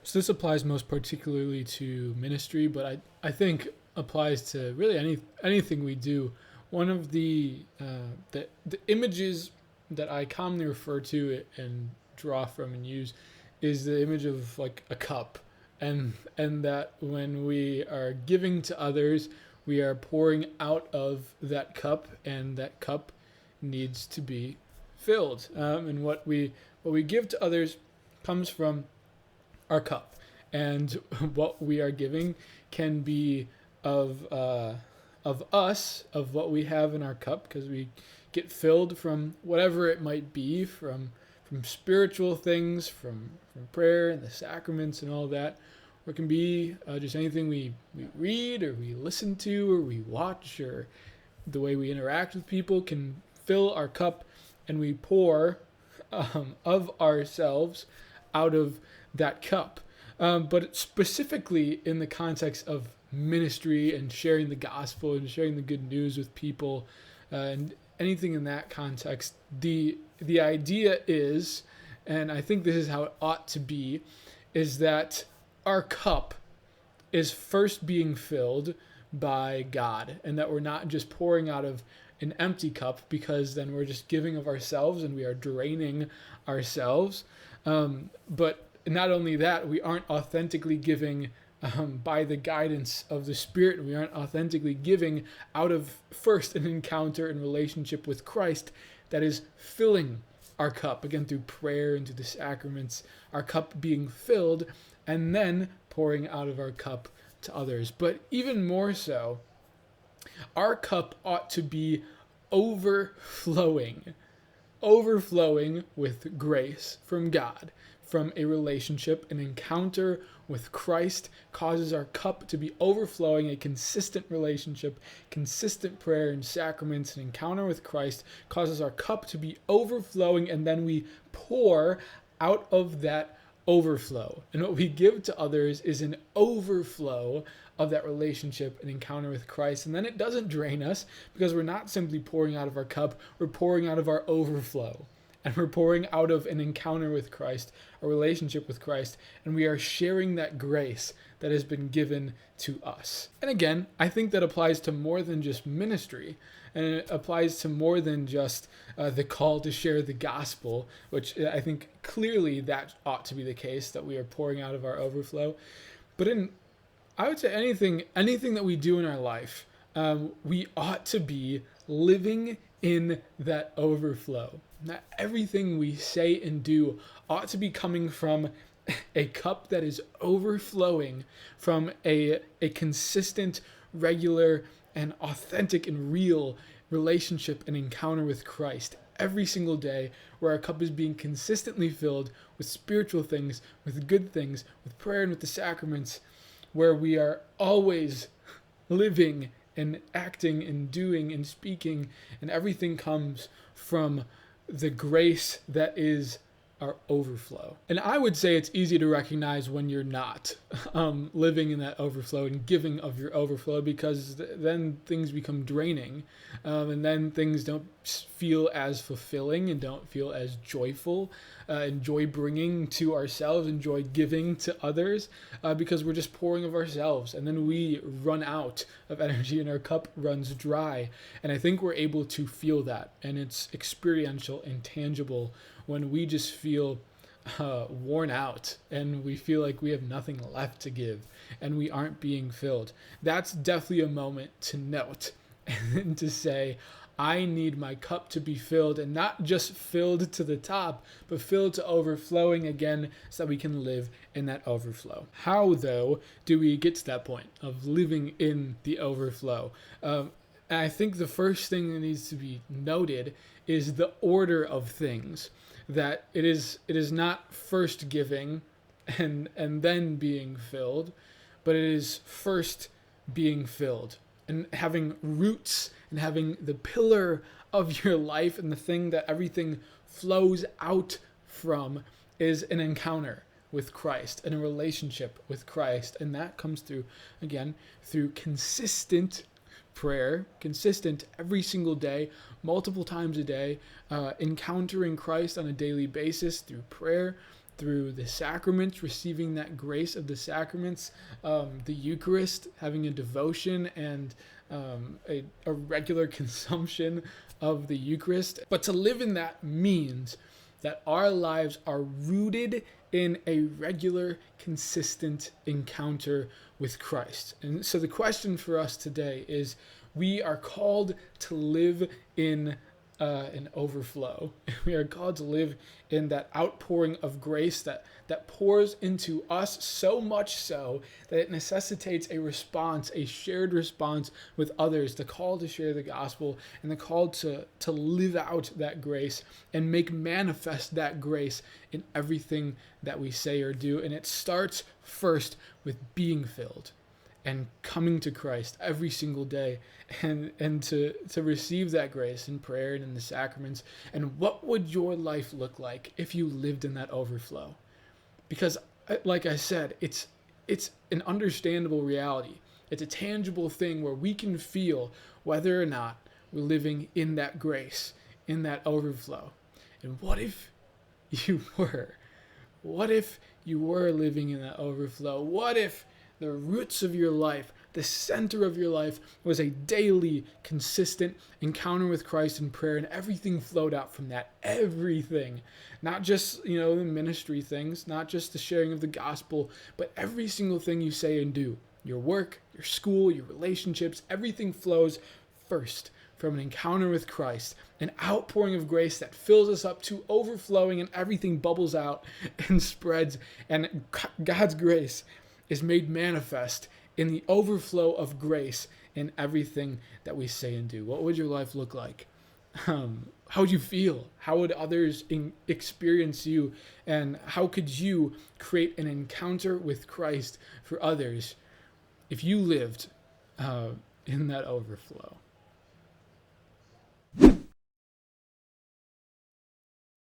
So this applies most particularly to ministry, but I think applies to really anything we do. One of the images that I commonly refer to and draw from and use is the image of like a cup, and that when we are giving to others, we are pouring out of that cup, and that cup needs to be filled. And what we give to others comes from our cup, and what we are giving can be of us, of what we have in our cup, because we get filled from whatever it might be, from spiritual things, from prayer and the sacraments and all that, or it can be just anything we read or we listen to or we watch, or the way we interact with people can fill our cup, and we pour of ourselves out of that cup. But specifically in the context of ministry and sharing the gospel and sharing the good news with people, and anything in that context, the idea is, and I think this is how it ought to be, is that our cup is first being filled by God, and that we're not just pouring out of an empty cup, because then we're just giving of ourselves and we are draining ourselves. But not only that, we aren't authentically giving by the guidance of the Spirit. We aren't authentically giving out of first an encounter and relationship with Christ that is filling our cup, again through prayer and through the sacraments, our cup being filled, and then pouring out of our cup to others. But even more so, our cup ought to be overflowing, overflowing with grace from God, from a relationship. An encounter with Christ causes our cup to be overflowing. A consistent relationship, consistent prayer and sacraments, an encounter with Christ causes our cup to be overflowing, and then we pour out of that overflow. And what we give to others is an overflow of that relationship and encounter with Christ. And then it doesn't drain us, because we're not simply pouring out of our cup, we're pouring out of our overflow. And we're pouring out of an encounter with Christ, a relationship with Christ, and we are sharing that grace that has been given to us. And again, I think that applies to more than just ministry, and it applies to more than just the call to share the gospel, which I think clearly that ought to be the case, that we are pouring out of our overflow. But I would say anything that we do in our life, we ought to be living in that overflow. That everything we say and do ought to be coming from a cup that is overflowing, from a consistent, regular, and authentic and real relationship and encounter with Christ every single day, where our cup is being consistently filled with spiritual things, with good things, with prayer and with the sacraments, where we are always living and acting and doing and speaking, and everything comes from the grace that is our overflow. And I would say it's easy to recognize when you're not living in that overflow and giving of your overflow, because then things become draining, and then things don't feel as fulfilling and don't feel as joyful and joy bringing to ourselves and joy giving to others, because we're just pouring of ourselves, and then we run out of energy and our cup runs dry. And I think we're able to feel that, and it's experiential and tangible when we just feel worn out and we feel like we have nothing left to give and we aren't being filled. That's definitely a moment to note and to say, I need my cup to be filled, and not just filled to the top, but filled to overflowing again, so that we can live in that overflow. How, though, do we get to that point of living in the overflow? And I think the first thing that needs to be noted is the order of things. That it is not first giving and then being filled, but it is first being filled and having roots and having the pillar of your life, and the thing that everything flows out from is an encounter with Christ and a relationship with Christ. And that comes through, again, through consistent prayer, consistent every single day, multiple times a day, encountering Christ on a daily basis through prayer, through the sacraments, receiving that grace of the sacraments, the Eucharist, having a devotion and a regular consumption of the Eucharist. But to live in that means that our lives are rooted in a regular, consistent encounter with Christ. And so the question for us today is, we are called to live in an overflow. We are called to live in that outpouring of grace that pours into us, so much so that it necessitates a response, a shared response with others, the call to share the gospel and the call to live out that grace and make manifest that grace in everything that we say or do. And it starts first with being filled and coming to Christ every single day and to receive that grace in prayer and in the sacraments. And what would your life look like if you lived in that overflow? Because, like I said, it's an understandable reality. It's a tangible thing where we can feel whether or not we're living in that grace, in that overflow. And what if you were? What if you were living in that overflow? What if the roots of your life, the center of your life, was a daily, consistent encounter with Christ in prayer, and everything flowed out from that? Everything. Not just, the ministry things, not just the sharing of the gospel, but every single thing you say and do. Your work, your school, your relationships, everything flows first from an encounter with Christ, an outpouring of grace that fills us up to overflowing, and everything bubbles out and spreads, and God's grace is made manifest in the overflow of grace in everything that we say and do. What would your life look like? How would you feel? How would others experience you? And how could you create an encounter with Christ for others if you lived in that overflow?